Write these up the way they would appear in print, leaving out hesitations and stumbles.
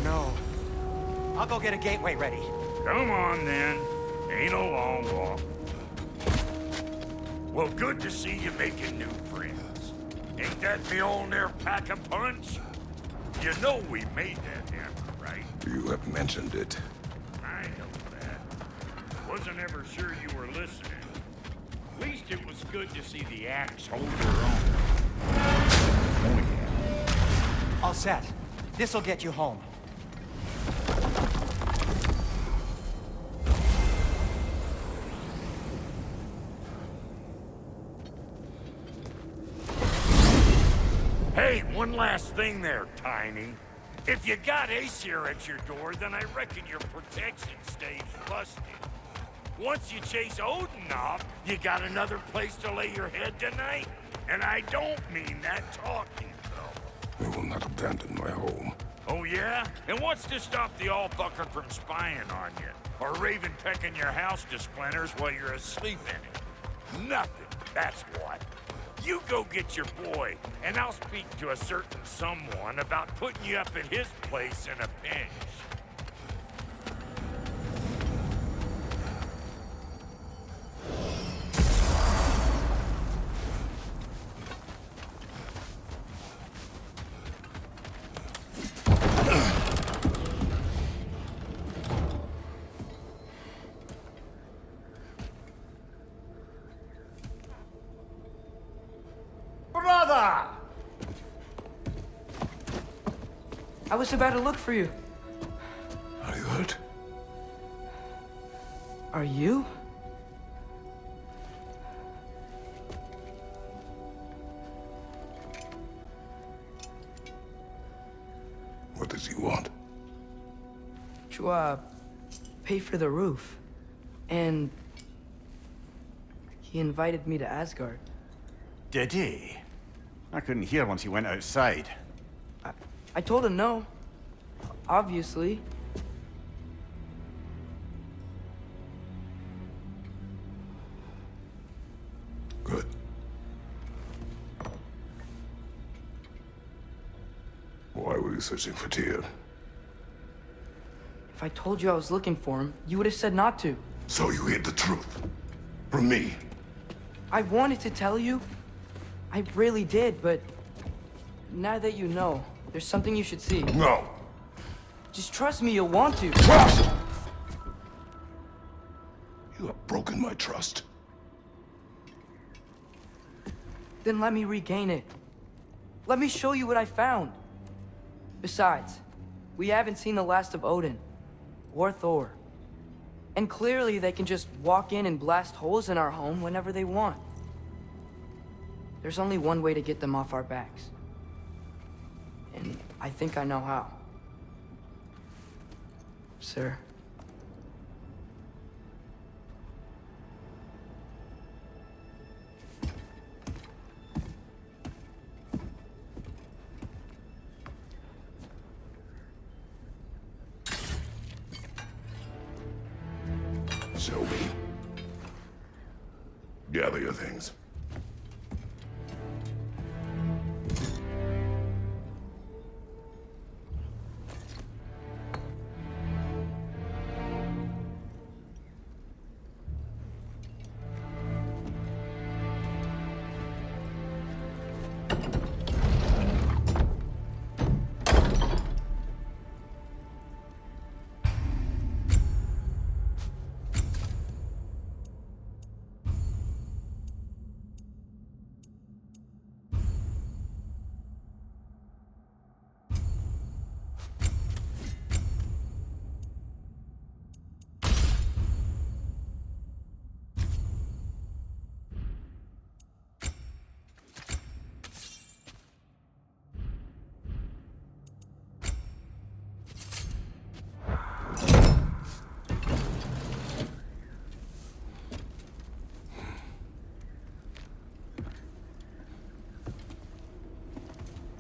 no. I'll go get a gateway ready. Come on, then. Ain't a long walk. Well, good to see you making new friends. Ain't that the old there pack a punch? You know we made that hammer, right? You have mentioned it. I know that. Wasn't ever sure you were listening. At least it was good to see the axe hold her own. Oh, yeah. All set. This'll get you home. Hey, one last thing there, Tiny. If you got Aesir at your door, then I reckon your protection stays busted. Once you chase Odin off, you got another place to lay your head tonight? And I don't mean that talking, though. I will not abandon my home. Oh, yeah? And what's to stop the all-fucker from spying on you? Or Raven pecking your house to splinters while you're asleep in it? Nothing, that's what. You go get your boy, and I'll speak to a certain someone about putting you up at his place in a pinch. Brother! I was about to look for you. Are you hurt? Are you? What does he want? To, pay for the roof. And he invited me to Asgard. Did he? I couldn't hear once he went outside. I told him no. Obviously. Good. Why were you searching for Tyr? If I told you I was looking for him, you would have said not to. So you hid the truth. From me. I wanted to tell you. I really did, but now that you know, there's something you should see. No. Just trust me, you'll want to. Trust! You have broken my trust. Then let me regain it. Let me show you what I found. Besides, we haven't seen the last of Odin. Or Thor. And clearly they can just walk in and blast holes in our home whenever they want. There's only one way to get them off our backs. And I think I know how. Sir. Show me. Gather your things.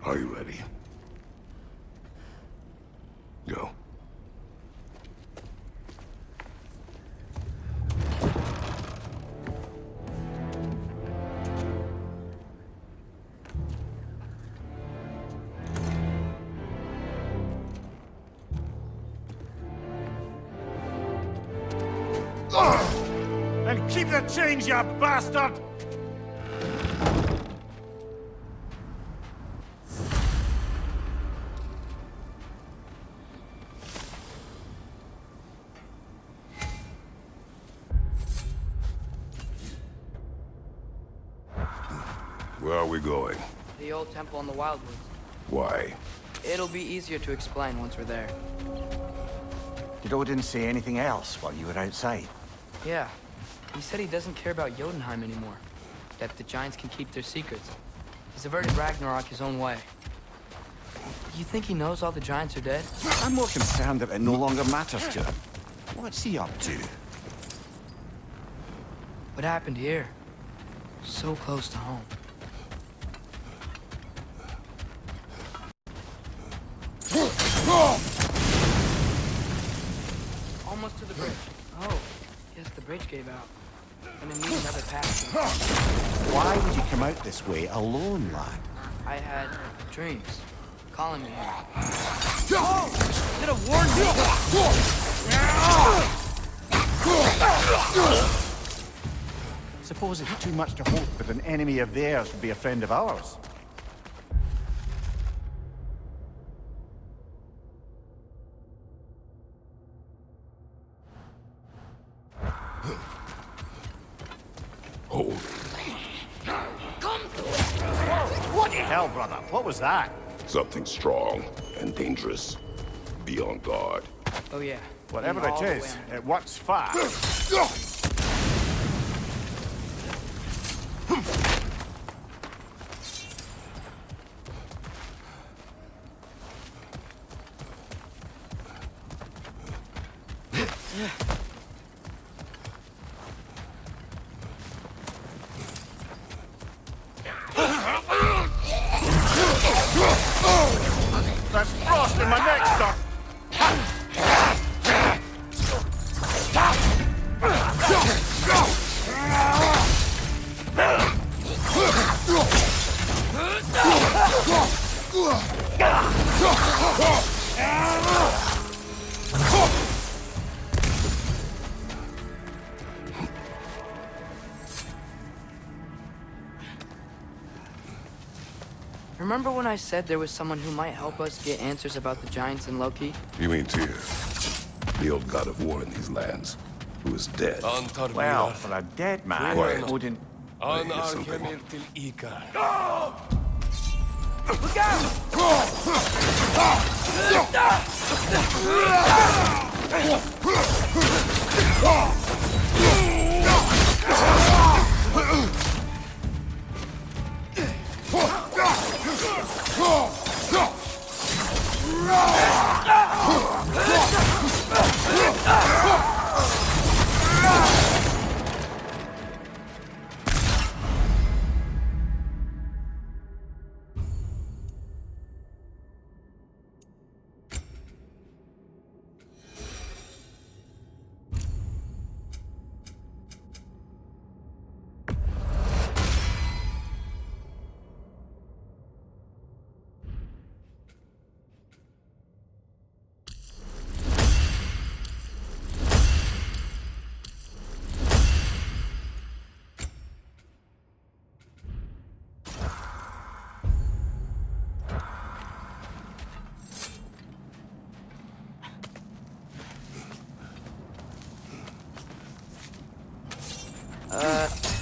Are you ready? Go. And keep the change, you bastard! Where are we going? The old temple in the Wildwoods. Why? It'll be easier to explain once we're there. Did Odin say anything else while you were outside? Yeah. He said he doesn't care about Jotunheim anymore. That the Giants can keep their secrets. He's averted Ragnarok his own way. You think he knows all the Giants are dead? I'm more concerned that it no longer matters to him. What's he up to? What happened here? So close to home. Almost to the bridge. Oh, yes, the bridge gave out. Gonna need another path. Why would you come out this way alone, lad? I had dreams calling me here. Oh! Should have warned me! Suppose it's too much to hope that an enemy of theirs would be a friend of ours. Hold. What the hell, brother? What was that? Something strong and dangerous. Be on guard. Oh yeah. Whatever it is, it works fast. That's frost in my neck, Doc. Remember when I said there was someone who might help us get answers about the Giants and Loki? You mean Tyr, the old god of war in these lands, who is dead. Well, for a dead man, Quiet. Odin... I hear something. Look out!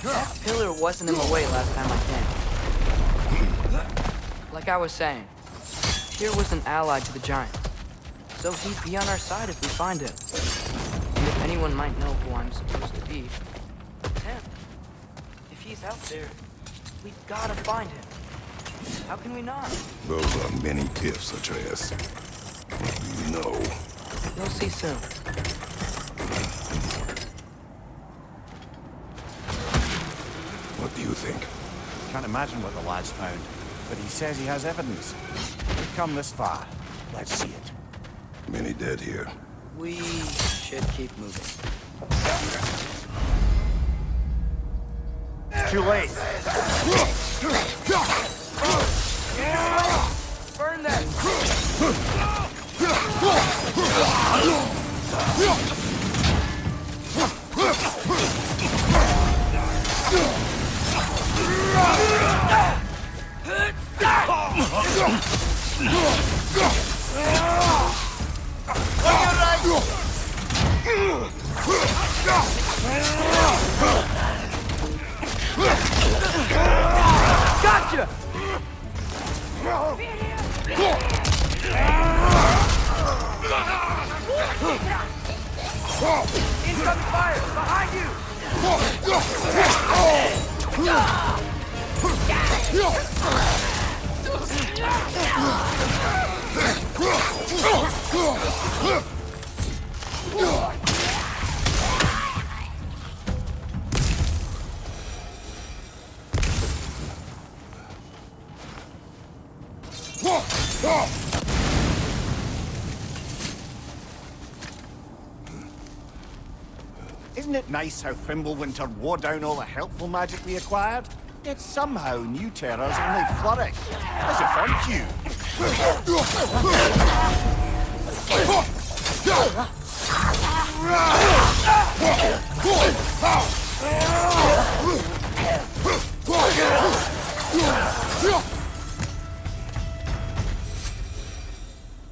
That pillar wasn't in the way last time I came. Like I was saying, Tyr was an ally to the Giants, so he'd be on our side if we find him. And if anyone might know who I'm supposed to be, it's him. If he's out there, we gotta find him. How can we not? Those are many ifs, Atreus. You know. You'll see soon. What do you think? Can't imagine what the lad's found, but he says he has evidence. We've come this far. Let's see it. Many dead here. We should keep moving. Too late. Burn them! Gotcha! Incoming fire! Behind you! Isn't it nice how Fimbulwinter wore down all the helpful magic we acquired? Yet somehow new terrors only flourish. As if aren't you?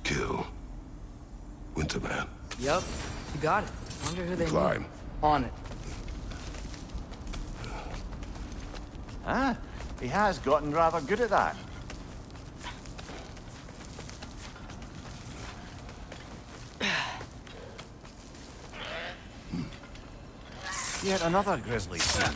Kill. Winterman. Yup, you got it. Wonder who they Climb. need. On it. Ah, he has gotten rather good at that. Yet another grisly scene.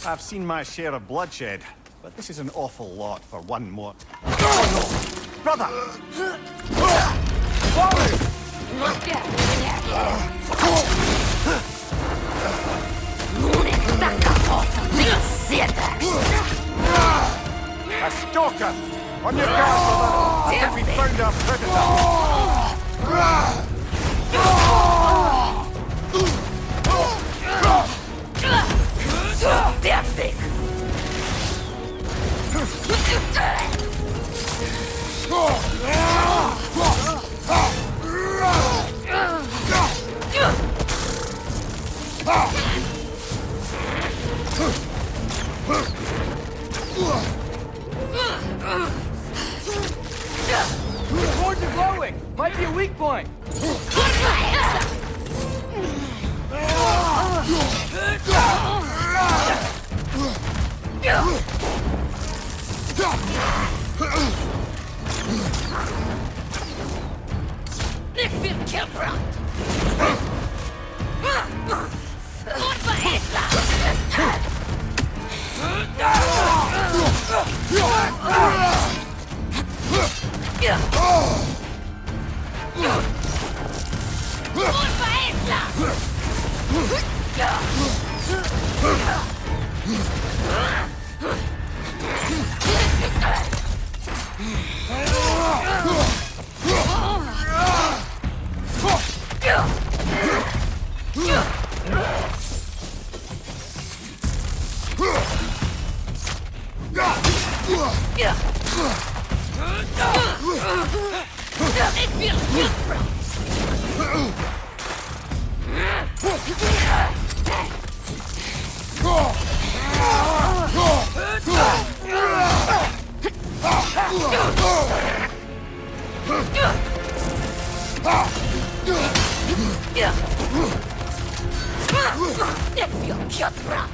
I've seen my share of bloodshed, but this is an awful lot for one more. Oh, no! Brother! A stalker! On your guard, brother! I think we found our predator! The boards are glowing! Might be a weak point! Ich will Killbrand! Und verändern! Und verändern! Ich will Killbrand! Ich will Killbrand!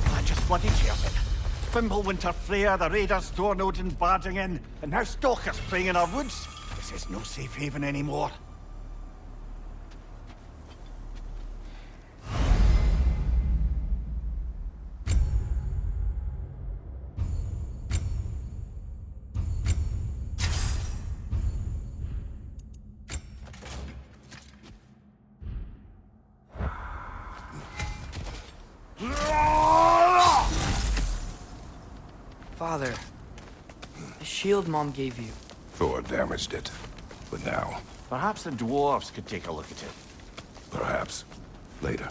I just bloody killed it. Fimbulwinter Freya, the raiders, Thornodin barging in, and now stalkers preying in our woods. This is no safe haven anymore. Father, the shield Mom gave you. Thor damaged it. But now, Perhaps the dwarves could take a look at it. perhaps, later.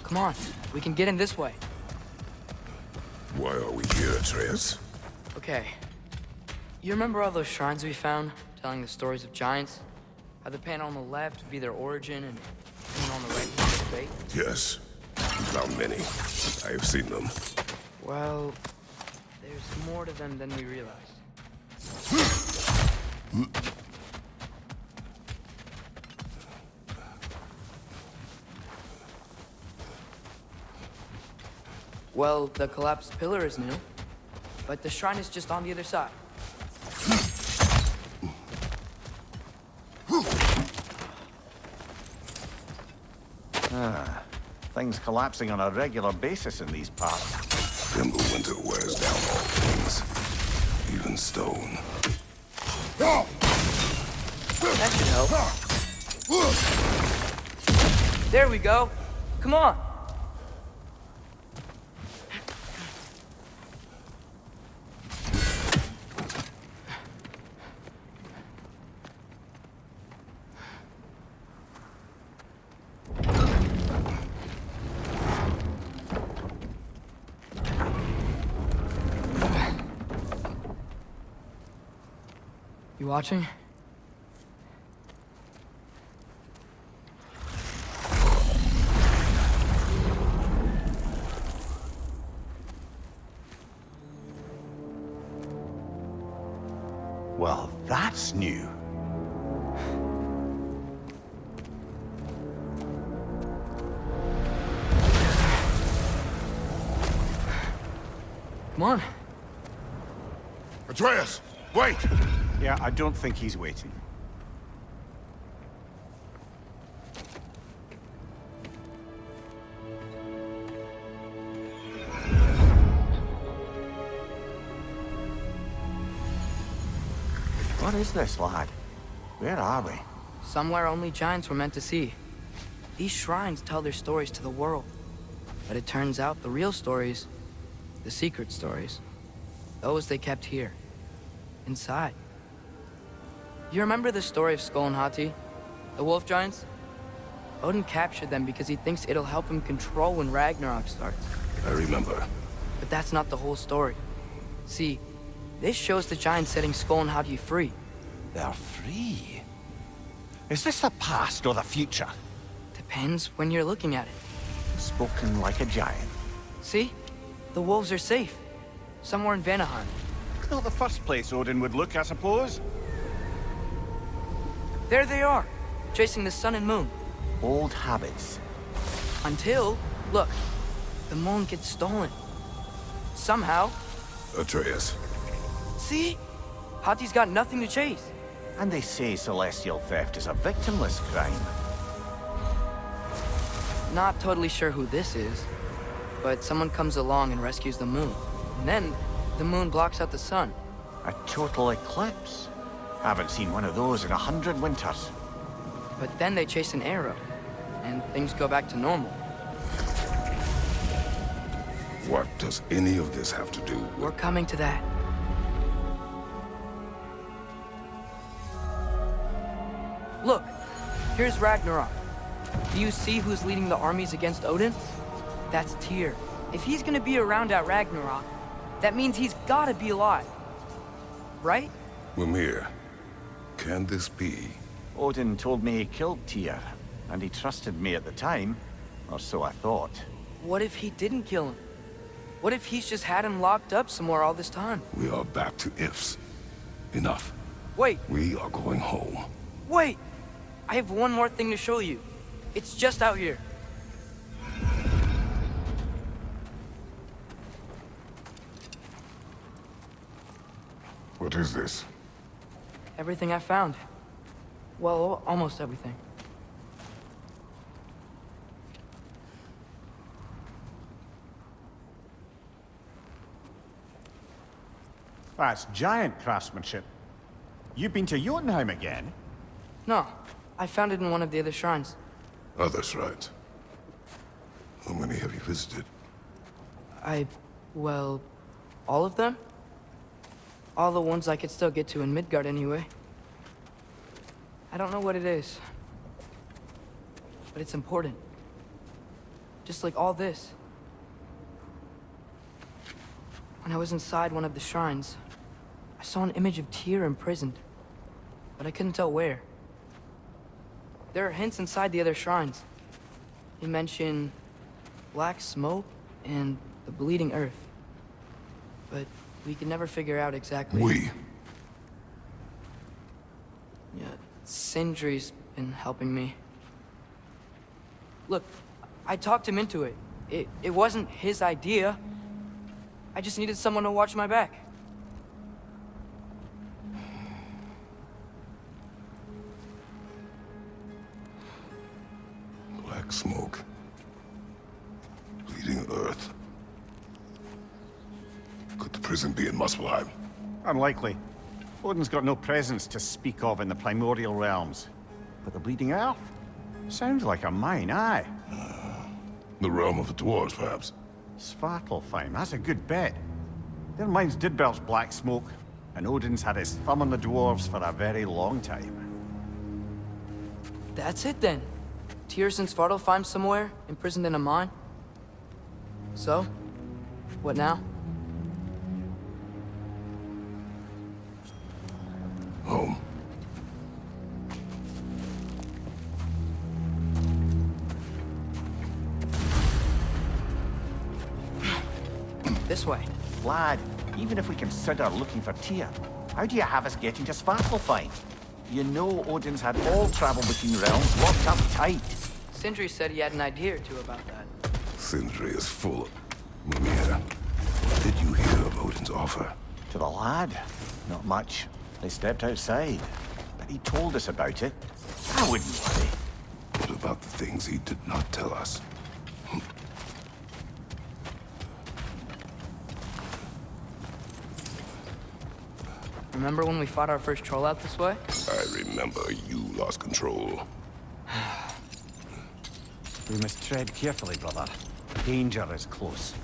Come on, we can get in this way. Why are we here, Atreus? Okay. You remember all those shrines we found, telling the stories of giants? How the panel on the left would be their origin, and the one on the right was their fate? Yes. We found many. I have seen them. Well, there's more to them than we realized. Well, the collapsed pillar is new, but the shrine is just on the other side. Things collapsing on a regular basis in these parts. Winter wears down all things, even stone. That should help. There we go. Come on. You watching? Well, that's new. Come on. Atreus, wait! Yeah, I don't think he's waiting. What is this, lad? Where are we? Somewhere only giants were meant to see. These shrines tell their stories to the world. But it turns out the real stories, the secret stories, those they kept here, inside. You remember the story of Skull and Hati? The wolf giants? Odin captured them because he thinks it'll help him control when Ragnarok starts. I remember. But that's not the whole story. See, this shows the giants setting Skull and Hati free. They're free. Is this the past or the future? Depends when you're looking at it. Spoken like a giant. See? The wolves are safe. Somewhere in Vanaheim. Not the first place Odin would look, I suppose. There they are, chasing the sun and moon. Old habits. Until, look, the moon gets stolen. Somehow. Atreus. See? Hati's got nothing to chase. And they say celestial theft is a victimless crime. Not totally sure who this is, but someone comes along and rescues the moon. And then, the moon blocks out the sun. A total eclipse. Haven't seen one of those in 100 winters. But then they chase an arrow, and things go back to normal. What does any of this have to do with... We're coming to that. Look, here's Ragnarok. Do you see who's leading the armies against Odin? That's Tyr. If he's gonna be around at Ragnarok, that means he's gotta be alive. Right? Mimir, can this be? Odin told me he killed Tyr, and he trusted me at the time, or so I thought. What if he didn't kill him? What if he's just had him locked up somewhere all this time? We are back to ifs. Enough. Wait, We are going home. wait! I have one more thing to show you. It's just out here. What is this? Everything I found. Well, almost everything. That's giant craftsmanship. You've been to Jotunheim again? No, I found it in one of the other shrines. Other shrines. How many have you visited? Well, All of them? All the ones I could still get to in Midgard anyway. I don't know what it is. But it's important. Just like all this. When I was inside one of the shrines, I saw an image of Tyr imprisoned. But I couldn't tell where. There are hints inside the other shrines. They mention black smoke and the bleeding earth. But we could never figure out exactly... Yeah, Sindri's been helping me. Look, I talked him into it. It wasn't his idea. I just needed someone to watch my back. Black smoke. Bleeding earth. Could the prison be in Muspelheim? Unlikely. Odin's got no presence to speak of in the primordial realms. But the Bleeding Earth? Sounds like a mine, aye. The realm of the dwarves, perhaps? Svartalfheim, that's a good bet. Their mines did belch black smoke, and Odin's had his thumb on the dwarves for a very long time. That's it then. Tyr's in Svartalfheim somewhere, imprisoned in a mine. So, what now? Home. This way. Lad, even if we consider looking for Tyr, how do you have us getting to Svartalfheim? You know Odin's had all travel between realms locked up tight. Sindri said he had an idea or two about that. Sindri is full of... Mimir, did you hear of Odin's offer? To the lad? Not much. They stepped outside. But he told us about it. I wouldn't worry. What about the things he did not tell us? Remember when we fought our first troll out this way? I remember you lost control. We must tread carefully, brother. Danger is close.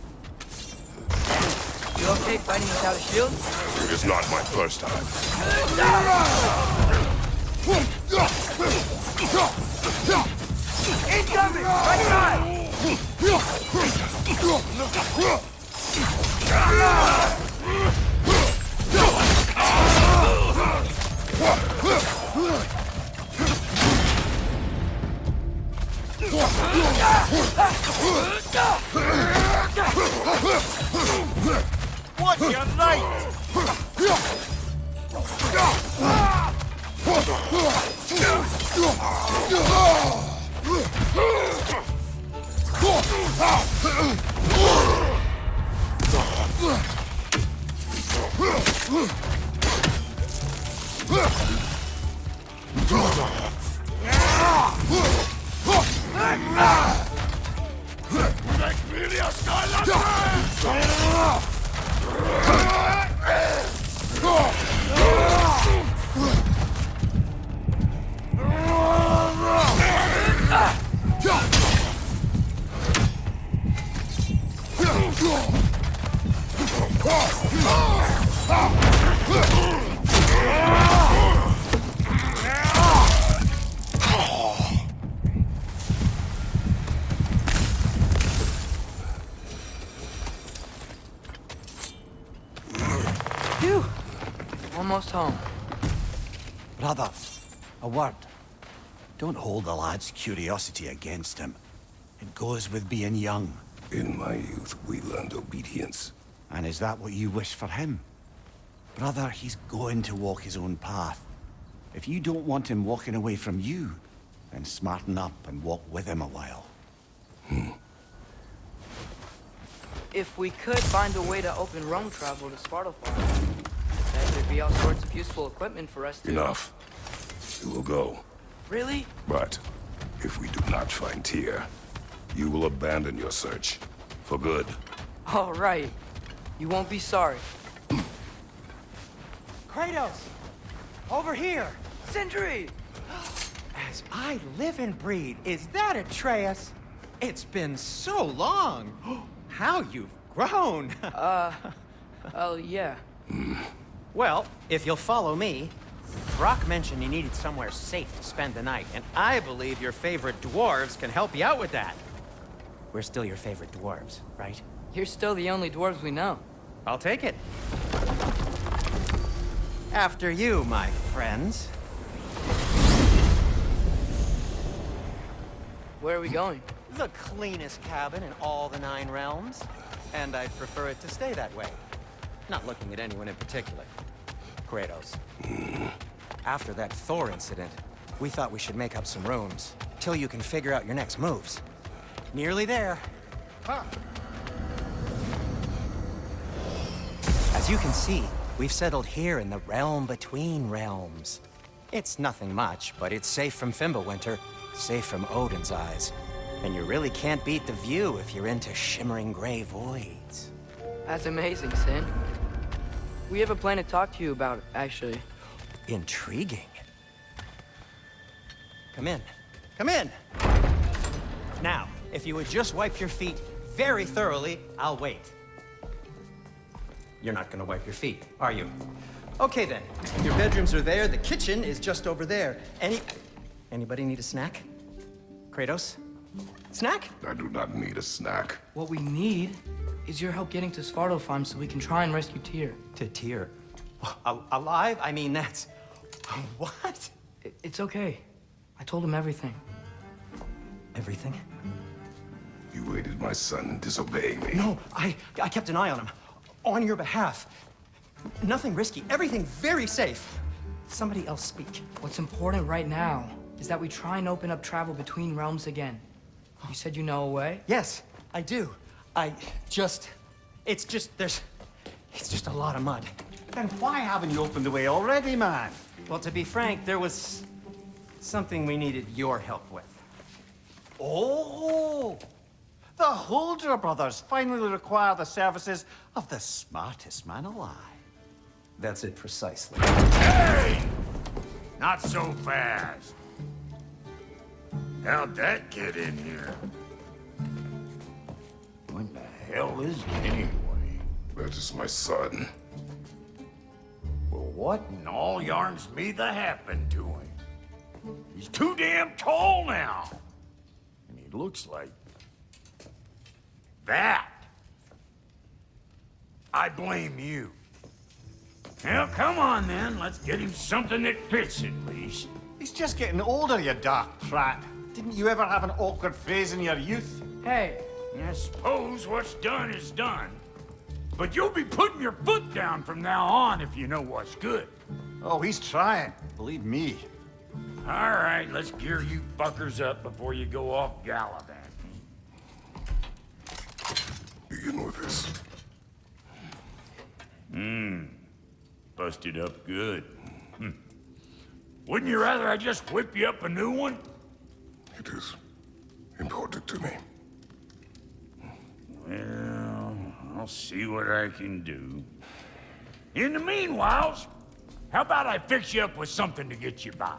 You okay fighting without a shield? It is not my first time. Incoming! Right side! Watch your right! Phew! Almost home. Brother, a word. Don't hold the lad's curiosity against him. It goes with being young. In my youth, we learned obedience. And is that what you wish for him? Brother, he's going to walk his own path. If you don't want him walking away from you, then smarten up and walk with him a while. If we could find a way to open roam travel to Svartalfheim, then there'd be all sorts of useful equipment for us to... Enough. We will go. Really? But if we do not find Tyr, you will abandon your search. For good. All right. You won't be sorry. Kratos! Over here! Sindri! As I live and breathe, is that Atreus? It's been so long. How you've grown. Oh, yeah. Well, if you'll follow me, Brock mentioned you needed somewhere safe to spend the night, and I believe your favorite dwarves can help you out with that. We're still your favorite dwarves, right? You're still the only dwarves we know. I'll take it. After you, my friends. Where are we going? The cleanest cabin in all the 9 realms. And I'd prefer it to stay that way. Not looking at anyone in particular. Kratos. After that Thor incident, we thought we should make up some rooms, till you can figure out your next moves. Nearly there. Huh. As you can see, we've settled here in the realm between realms. It's nothing much, but it's safe from Fimbulwinter, safe from Odin's eyes. And you really can't beat the view if you're into shimmering gray voids. That's amazing, Sin. We have a plan to talk to you about, actually. Intriguing. Come in. Come in! Now, if you would just wipe your feet very thoroughly, I'll wait. You're not gonna wipe your feet, are you? Okay then. Your bedrooms are there, the kitchen is just over there. Anybody need a snack? Kratos? Snack? I do not need a snack. What we need is your help getting to Svartalfheim so we can try and rescue Tyr. To Tyr? Alive? I mean, that's... What? It's okay. I told him everything. Everything? You aided my son in disobeying me. No, I kept an eye on him. On your behalf. Nothing risky. Everything very safe. Somebody else speak. What's important right now is that we try and open up travel between realms again. You said you know a way? Yes, I do. It's just a lot of mud. Then why haven't you opened the way already, man? Well, to be frank, there was something we needed your help with. Oh! The Holder brothers finally require the services of the smartest man alive. That's it precisely. Hey! Not so fast. How'd that get in here? What the hell is it anyway? That is my son. Well, what in all yarns me that happened to him? He's too damn tall now. And he looks like... that. I blame you. Well, come on then. Let's get him something that fits at least. He's just getting older, you dark prat. Didn't you ever have an awkward phase in your youth? Hey! I suppose what's done is done. But you'll be putting your foot down from now on if you know what's good. Oh, he's trying. Believe me. All right, let's gear you fuckers up before you go off gallivanting. Begin with this. Busted up good. Wouldn't you rather I just whip you up a new one? It is important to me. Well, I'll see what I can do. In the meanwhile, how about I fix you up with something to get you by?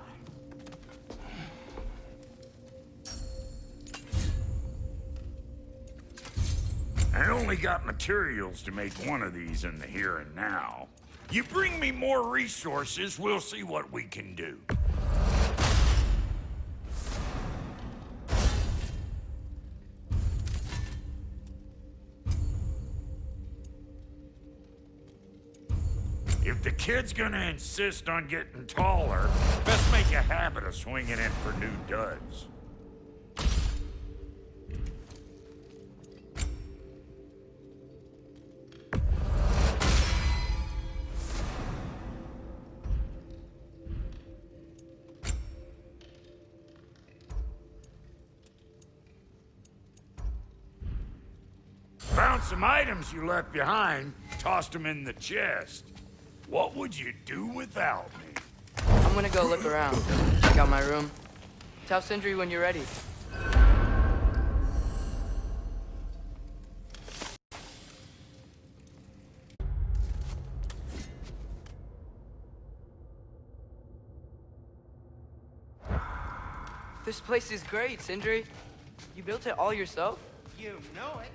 I only got materials to make one of these in the here and now. You bring me more resources, we'll see what we can do. If the kid's gonna insist on getting taller, best make a habit of swinging in for new duds. Found some items you left behind, tossed them in the chest. What would you do without me? I'm gonna go look around. Check out my room. Tell Sindri when you're ready. This place is great, Sindri. You built it all yourself? You know it.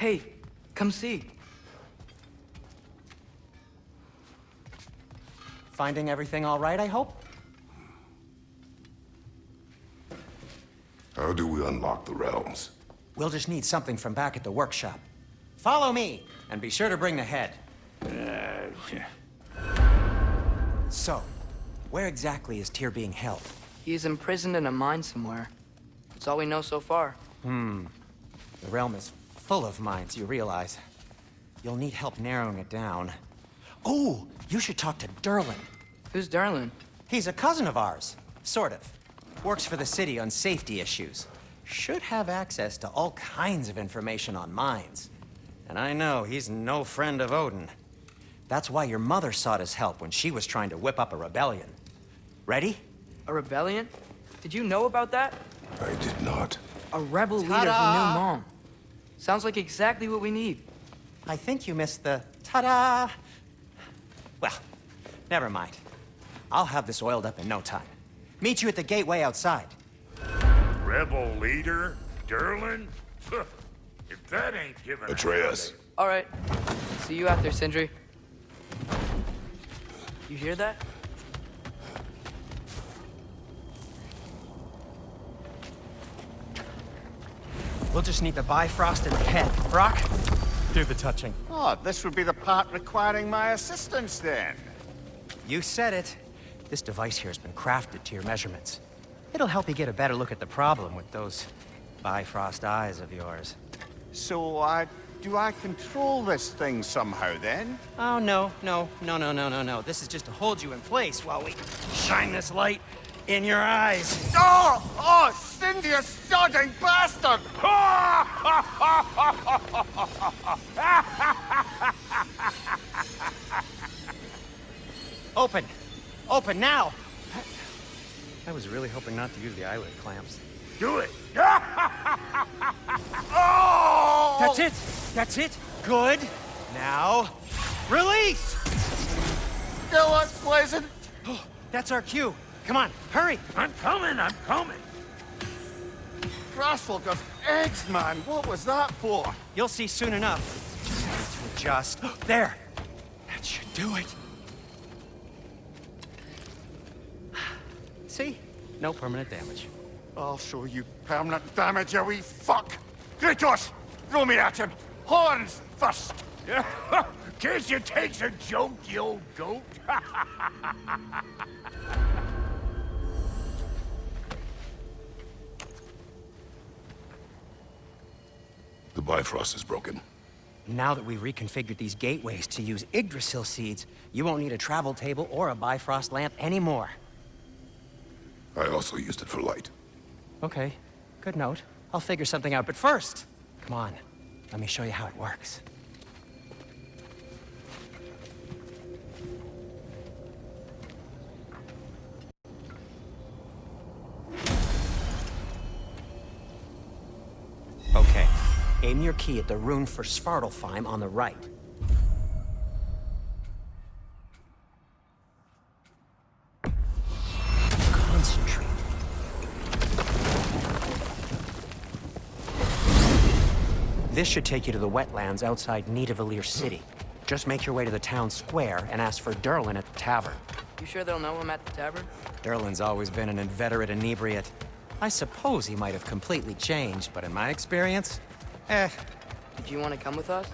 Hey, come see. Finding everything all right, I hope? How do we unlock the realms? We'll just need something from back at the workshop. Follow me, and be sure to bring the head. So, where exactly is Tyr being held? He's imprisoned in a mine somewhere. That's all we know so far. The realm is full of mines, you realize. You'll need help narrowing it down. Oh, you should talk to Derlin. Who's Derlin? He's a cousin of ours, sort of. Works for the city on safety issues. Should have access to all kinds of information on mines. And I know he's no friend of Odin. That's why your mother sought his help when she was trying to whip up a rebellion. Ready? A rebellion? Did you know about that? I did not. A rebel leader who knew Mom. Sounds like exactly what we need. I think you missed the ta-da. Well, never mind. I'll have this oiled up in no time. Meet you at the gateway outside. Rebel leader? Derlin? If that ain't giving Atreus. All right. See you out there, Sindri. You hear that? We'll just need the Bifrost and the head. Brock, do the touching. Oh, this would be the part requiring my assistance then. You said it. This device here has been crafted to your measurements. It'll help you get a better look at the problem with those Bifrost eyes of yours. So, do I control this thing somehow then? Oh, no. This is just to hold you in place while we shine this light in your eyes. Oh, Cindy, you sodding bastard! Open! Open now! I was really hoping not to use the eyelid clamps. Do it! Oh! That's it! That's it! Good! Now, release! Still unpleasant. Oh, that's our cue. Come on, hurry! I'm coming! Grassful of eggs, man. What was that for? You'll see soon enough. Just need to adjust. There! That should do it. See? No permanent damage. I'll show you permanent damage, you wee fuck. Kratos, throw me at him. Horns first. Guess you takes a joke, you old goat. The Bifrost is broken. Now that we've reconfigured these gateways to use Yggdrasil seeds, you won't need a travel table or a Bifrost lamp anymore. I also used it for light. Okay, good note. I'll figure something out, but first, come on, let me show you how it works. Okay, aim your key at the rune for Svartalfheim on the right. Concentrate. This should take you to the wetlands outside Nidavellir City. Just make your way to the town square and ask for Derlin at the tavern. You sure they'll know him at the tavern? Derlin's always been an inveterate inebriate. I suppose he might have completely changed, but in my experience, Did you want to come with us?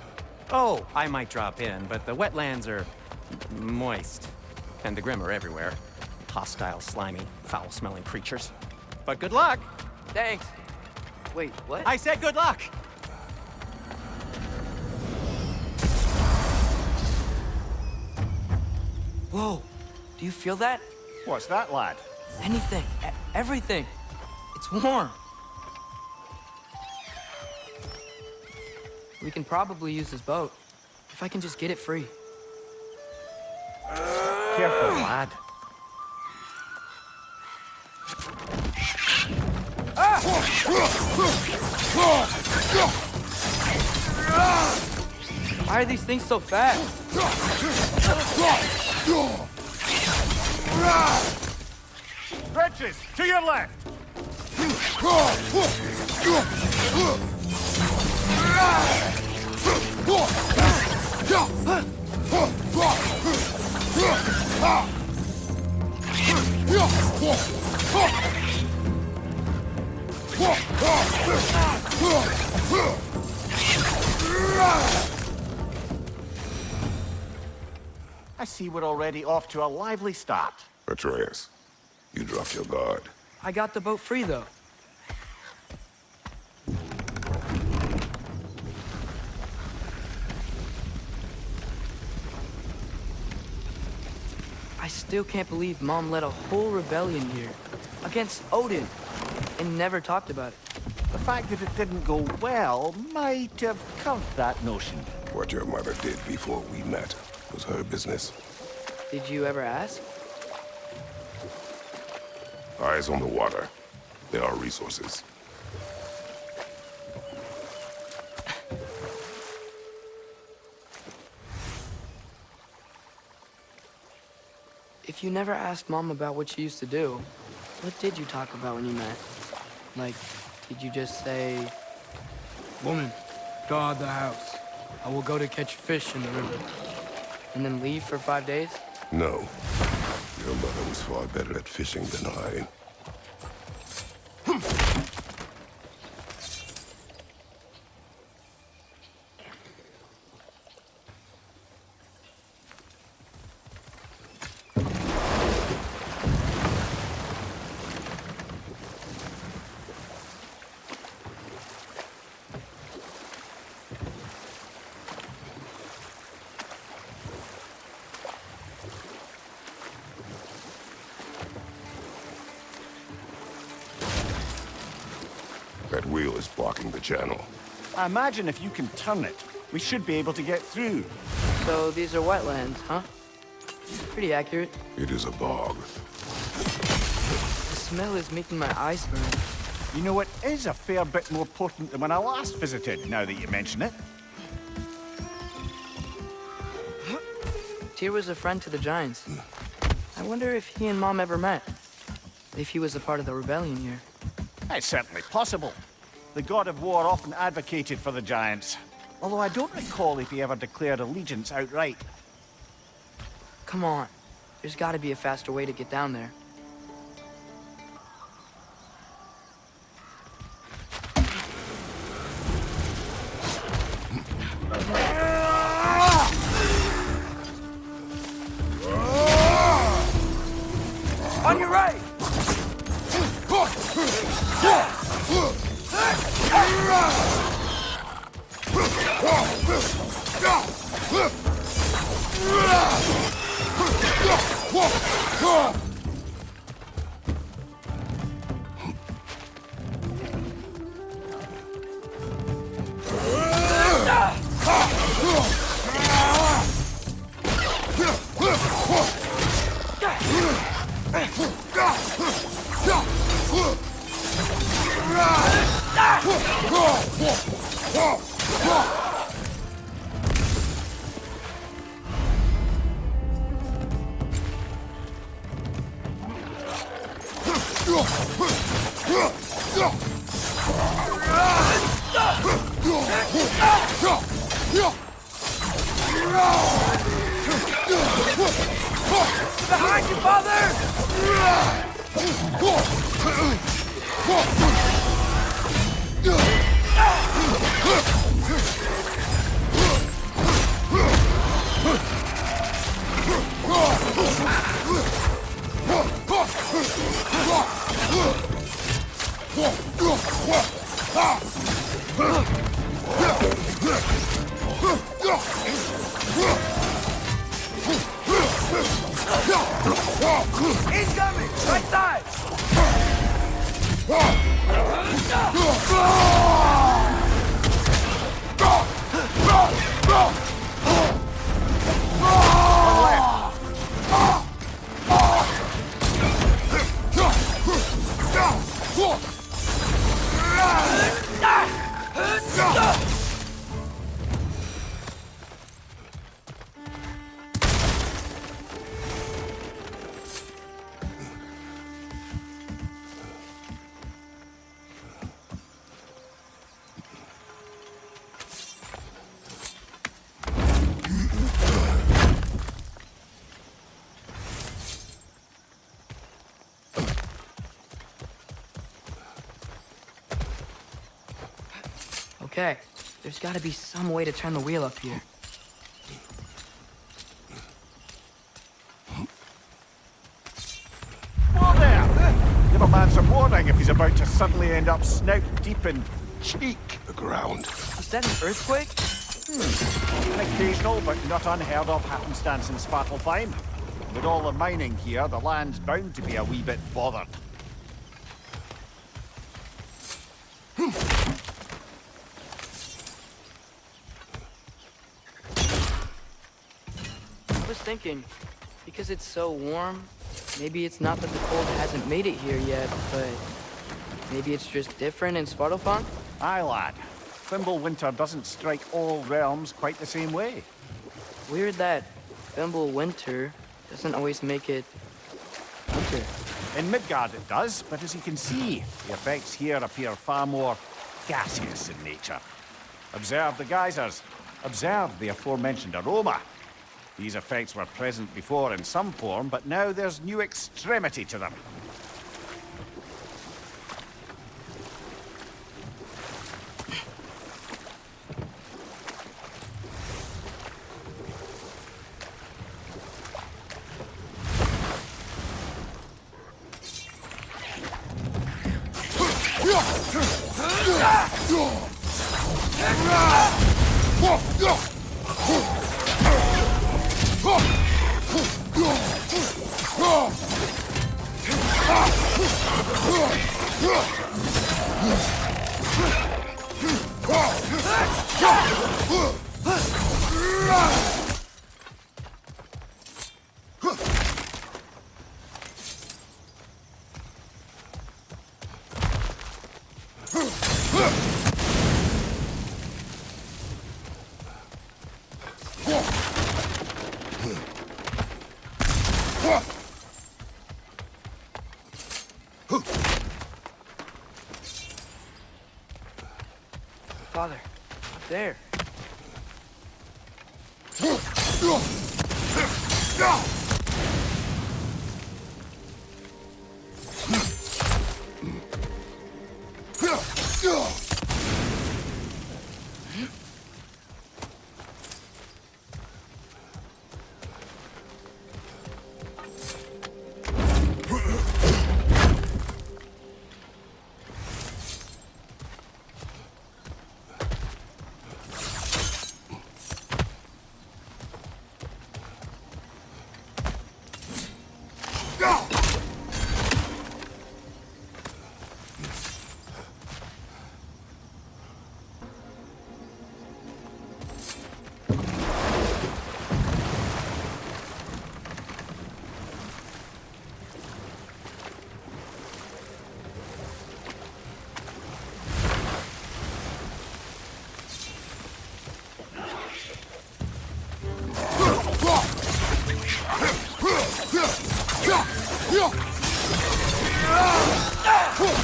Oh, I might drop in, but the wetlands are moist. And the Grim are everywhere. Hostile, slimy, foul-smelling creatures. But good luck! Thanks. Wait, what? I said good luck! Whoa. Do you feel that? What's that, lad? Anything. Everything. It's warm. We can probably use this boat. If I can just get it free. Careful, lad. Why are these things so fast? Wretches, to your left! I see we're already off to a lively start. Atreus, you dropped your guard. I got the boat free, though. I still can't believe Mom led a whole rebellion here against Odin and never talked about it. The fact that it didn't go well might have curved that notion. What your mother did before we met was her business. Did you ever ask? Eyes on the water. There are resources. If you never asked Mom about what she used to do, what did you talk about when you met? Like, did you just say, "Woman, guard the house. I will go to catch fish in the river," and then leave for 5 days? No. Your mother was far better at fishing than I. That wheel is blocking the channel. I imagine if you can turn it, we should be able to get through. So these are wetlands, huh? Pretty accurate. It is a bog. The smell is making my eyes burn. You know, it is a fair bit more potent than when I last visited, now that you mention it. Tyr was a friend to the Giants. I wonder if he and Mom ever met. If he was a part of the rebellion here. It's certainly possible. The god of war often advocated for the Giants. Although I don't recall if he ever declared allegiance outright. Come on. There's gotta be a faster way to get down there. On your right! Behind you, father! Incoming! Right side! Okay, there's gotta be some way to turn the wheel up here. Whoa there! Give a man some warning if he's about to suddenly end up snout deep in cheek. The ground. Is that an earthquake? An occasional but not unheard of happenstance in Svartalfheim. With all the mining here, the land's bound to be a wee bit bothered. I was thinking, because it's so warm, maybe it's not that the cold hasn't made it here yet, but maybe it's just different in Svartalfheim? Aye, lad. Winter doesn't strike all realms quite the same way. Weird that Winter doesn't always make it winter. In Midgard it does, but as you can see, the effects here appear far more gaseous in nature. Observe the geysers. Observe the aforementioned aroma. These effects were present before in some form, but now there's new extremity to them. Father, up there.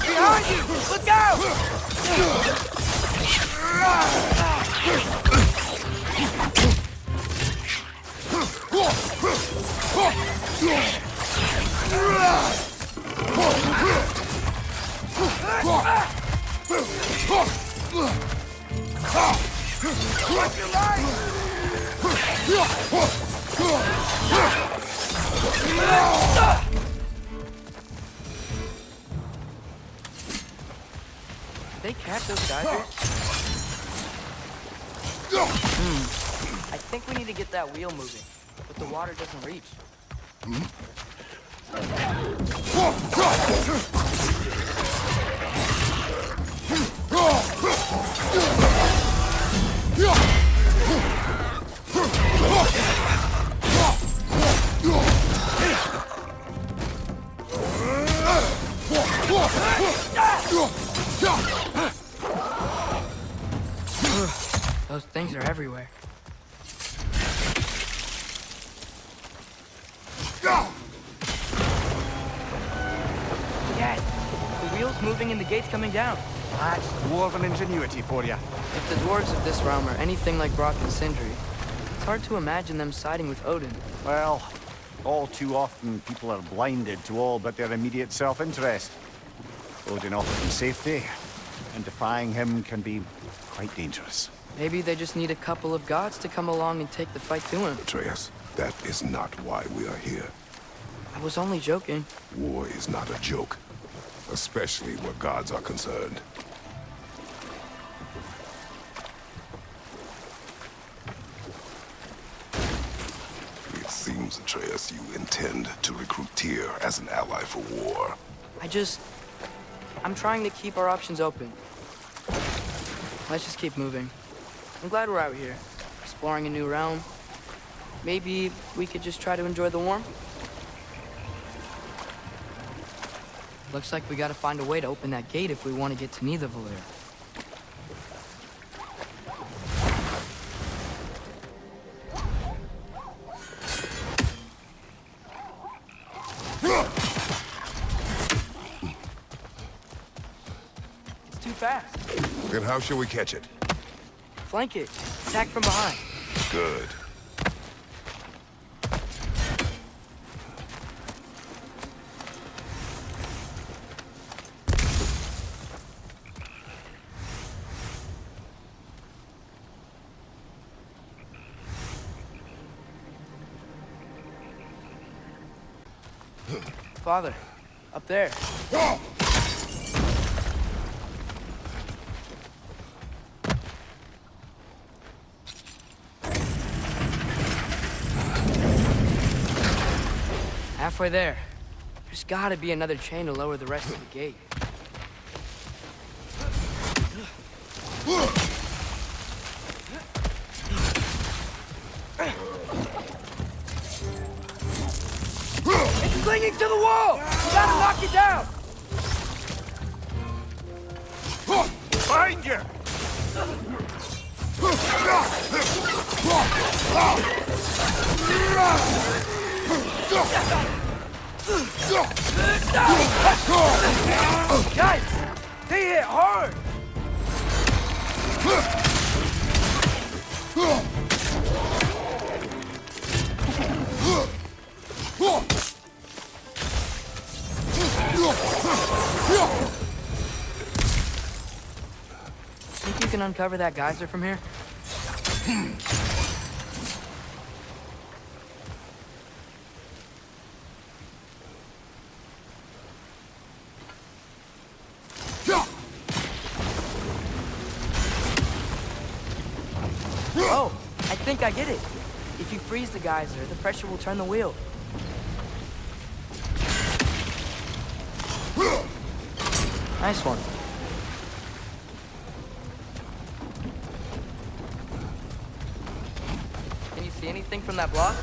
Behind you! Look out! What's your life? They catch those geysers? I think we need to get that wheel moving, but the water doesn't reach. Those things are everywhere. Dad, the wheel's moving and the gate's coming down. That's dwarven ingenuity for you. If the dwarves of this realm are anything like Brock and Sindri, it's hard to imagine them siding with Odin. Well, all too often people are blinded to all but their immediate self-interest. Odin offers them safety, and defying him can be quite dangerous. Maybe they just need a couple of gods to come along and take the fight to him. Atreus, that is not why we are here. I was only joking. War is not a joke, especially where gods are concerned. It seems, Atreus, you intend to recruit Tyr as an ally for war. I'm trying to keep our options open. Let's just keep moving. I'm glad we're out here, exploring a new realm. Maybe we could just try to enjoy the warmth? Looks like we gotta find a way to open that gate if we want to get to Nidavellir. It's too fast. Then how shall we catch it? Flank it. Attack from behind. Good. Father, up there. Halfway there. There's gotta be another chain to lower the rest of the gate. It's clinging to the wall! You gotta knock it down! Find you! Guys! They hit hard! Think you can uncover that geyser from here? Oh, I think I get it. If you freeze the geyser, the pressure will turn the wheel. Nice one. Can you see anything from that block?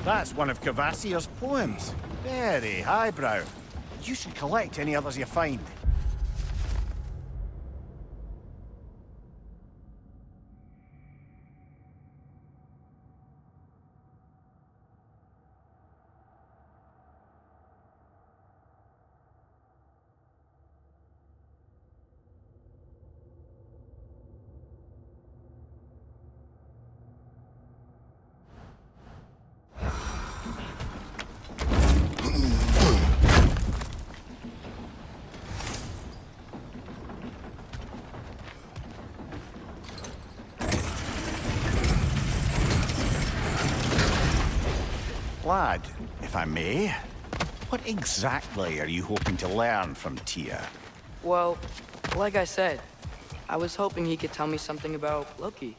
That's one of Kvasir's poems. Very highbrow. You should collect any others you find. Lad, if I may, what exactly are you hoping to learn from Tyr? Well, like I said, I was hoping he could tell me something about Loki.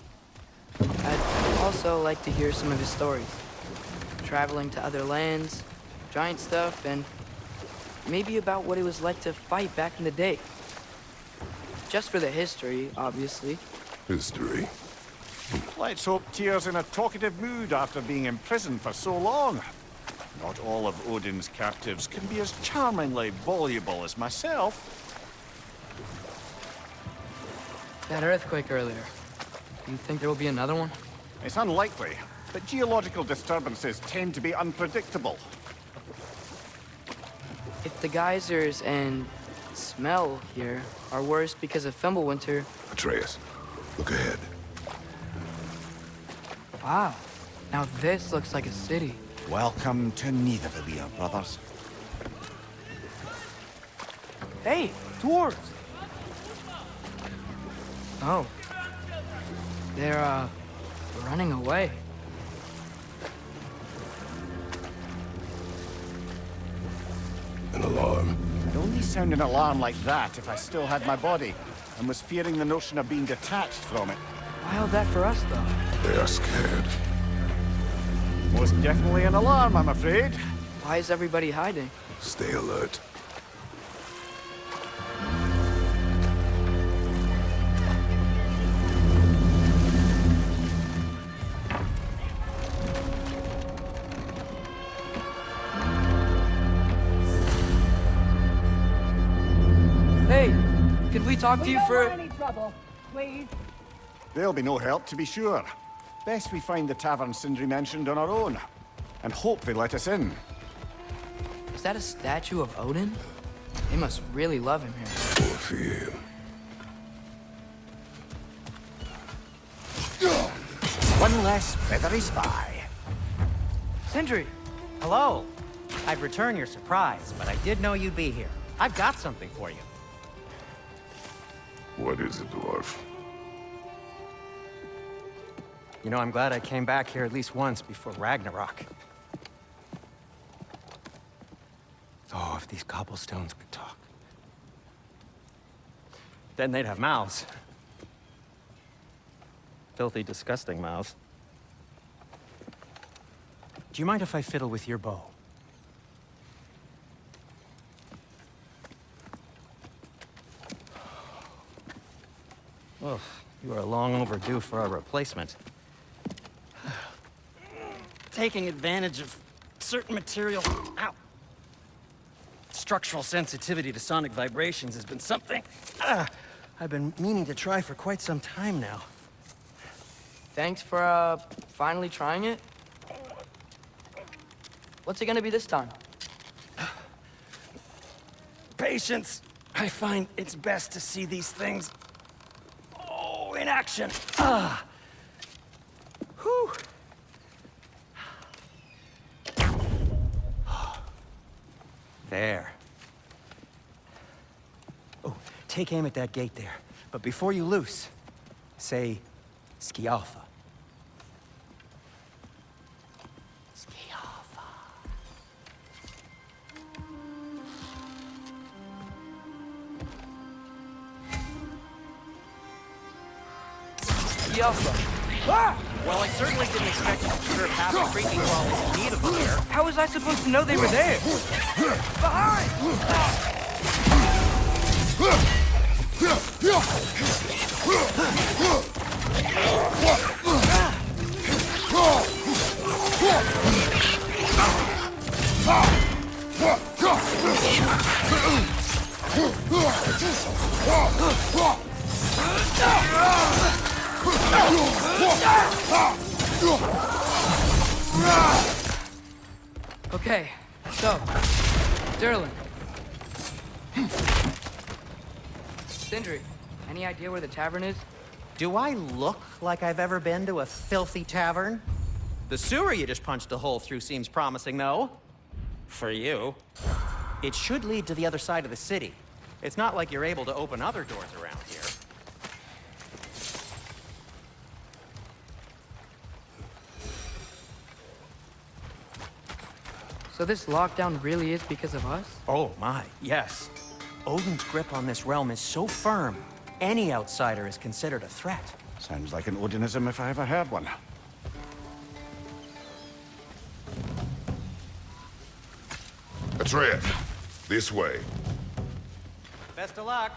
I'd also like to hear some of his stories. Traveling to other lands, giant stuff, and maybe about what it was like to fight back in the day. Just for the history, obviously. History. Let's hope Tyr's in a talkative mood after being imprisoned for so long. Not all of Odin's captives can be as charmingly voluble as myself. That earthquake earlier. Do you think there will be another one? It's unlikely, but geological disturbances tend to be unpredictable. If the geysers and smell here are worse because of Fimbulwinter... Atreus, look ahead. Wow. Now this looks like a city. Welcome to Nidavellir, brothers. Hey, dwarves! Oh. They're, running away. An alarm. I'd only sound an alarm like that if I still had my body, and was fearing the notion of being detached from it. Why all that for us, though? They are scared. Most definitely an alarm, I'm afraid. Why is everybody hiding? Stay alert. Hey, could we talk to you for... any trouble, please. There'll be no help, to be sure. Best we find the tavern Sindri mentioned on our own, and hope they let us in. Is that a statue of Odin? They must really love him here. Poor fear. One less feathery spy. Sindri! Hello. I'd return your surprise, but I did know you'd be here. I've got something for you. What is it, dwarf? You know, I'm glad I came back here at least once before Ragnarok. Oh, if these cobblestones could talk. Then they'd have mouths. Filthy, disgusting mouths. Do you mind if I fiddle with your bow? Oh, you are long overdue for a replacement. Taking advantage of certain material... Ow! Structural sensitivity to sonic vibrations has been something I've been meaning to try for quite some time now. Thanks for, finally trying it. What's it gonna be this time? Patience. I find it's best to see these things... Oh, in action. Ah! Whew! There. Oh, take aim at that gate there. But before you loose, say, Skialfa. Skialfa. Yelfa. Well, I certainly didn't expect you to trip past the creepy crawlies in need of a here. How was I supposed to know they were there? Behind! Okay, so, Derlin. Sindri, any idea where the tavern is? Do I look like I've ever been to a filthy tavern? The sewer you just punched a hole through seems promising, though. For you. It should lead to the other side of the city. It's not like you're able to open other doors around here. So this lockdown really is because of us? Oh my, yes. Odin's grip on this realm is so firm, any outsider is considered a threat. Sounds like an Odinism if I ever heard one. Atreus, this way. Best of luck.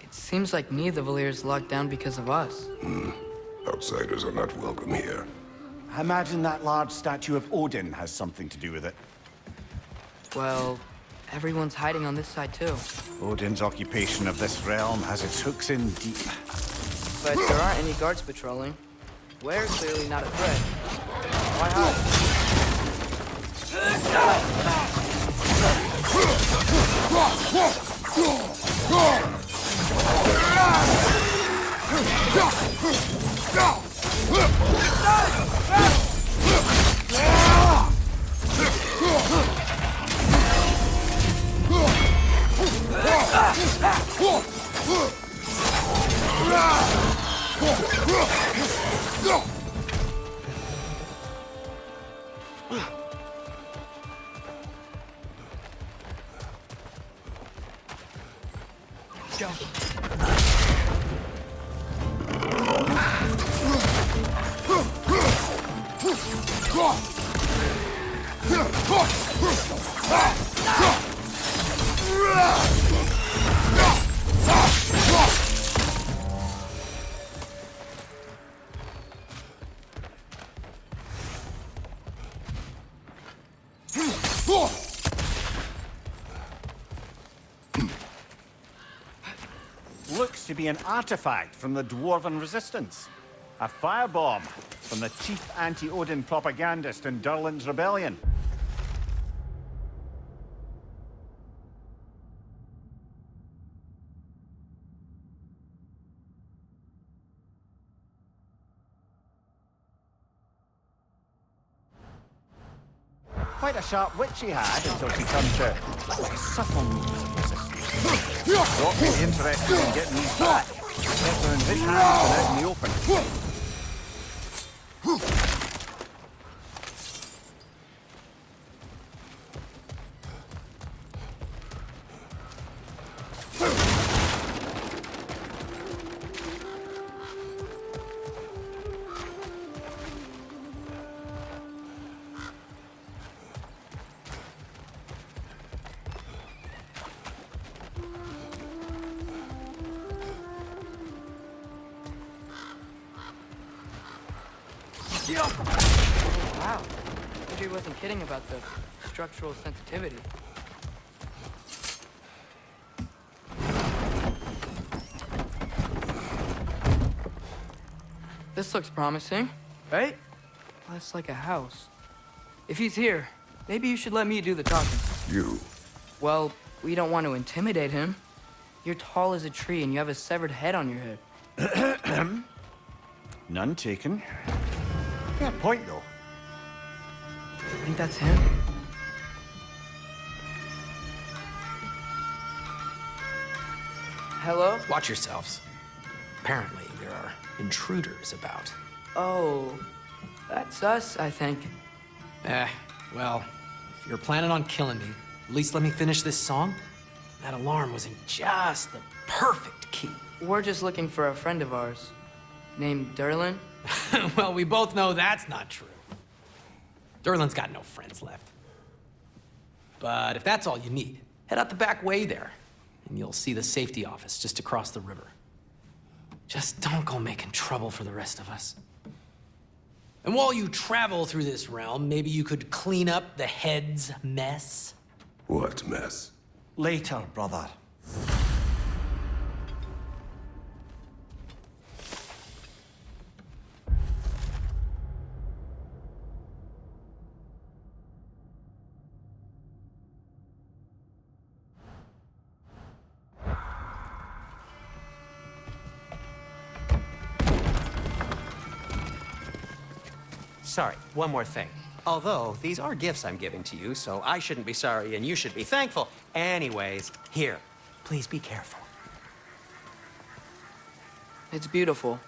It seems like me the Valyr's locked down because of us. Outsiders are not welcome here. I imagine that large statue of Odin has something to do with it. Well, everyone's hiding on this side too. Odin's occupation of this realm has its hooks in deep. But there aren't any guards patrolling. We're clearly not a threat. Why hide? Looks to be an artifact from the Dwarven Resistance. A firebomb from the chief anti-Odin propagandist in Durlin's rebellion. Quite a sharp wit she had until she turned to subtle means of resistance. Not really interested in getting these back. Better in his hands than out in the open. Wow. Andrew wasn't kidding about the structural sensitivity. This looks promising, right? Less like a house. If he's here, maybe you should let me do the talking. You. Well, we don't want to intimidate him. You're tall as a tree and you have a severed head on your head. None taken. Fair point, though. I think that's him. Hello? Watch yourselves. Apparently, there are intruders about. Oh, that's us, I think. Well, if you're planning on killing me, at least let me finish this song. That alarm was in just the perfect key. We're just looking for a friend of ours named Durlin. Well, we both know that's not true. Durlin's got no friends left. But if that's all you need, head out the back way there, and you'll see the safety office just across the river. Just don't go making trouble for the rest of us. And while you travel through this realm, maybe you could clean up the head's mess? What mess? Later, brother. Sorry, one more thing. Although, these are gifts I'm giving to you, so I shouldn't be sorry and you should be thankful. Anyways, here, please be careful. It's beautiful.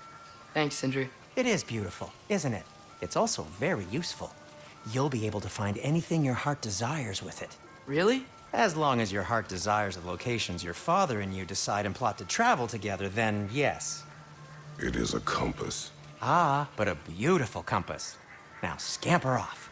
Thanks, Sindri. It is beautiful, isn't it? It's also very useful. You'll be able to find anything your heart desires with it. Really? As long as your heart desires the locations your father and you decide and plot to travel together, then yes. It is a compass. Ah, but a beautiful compass. Now scamper off.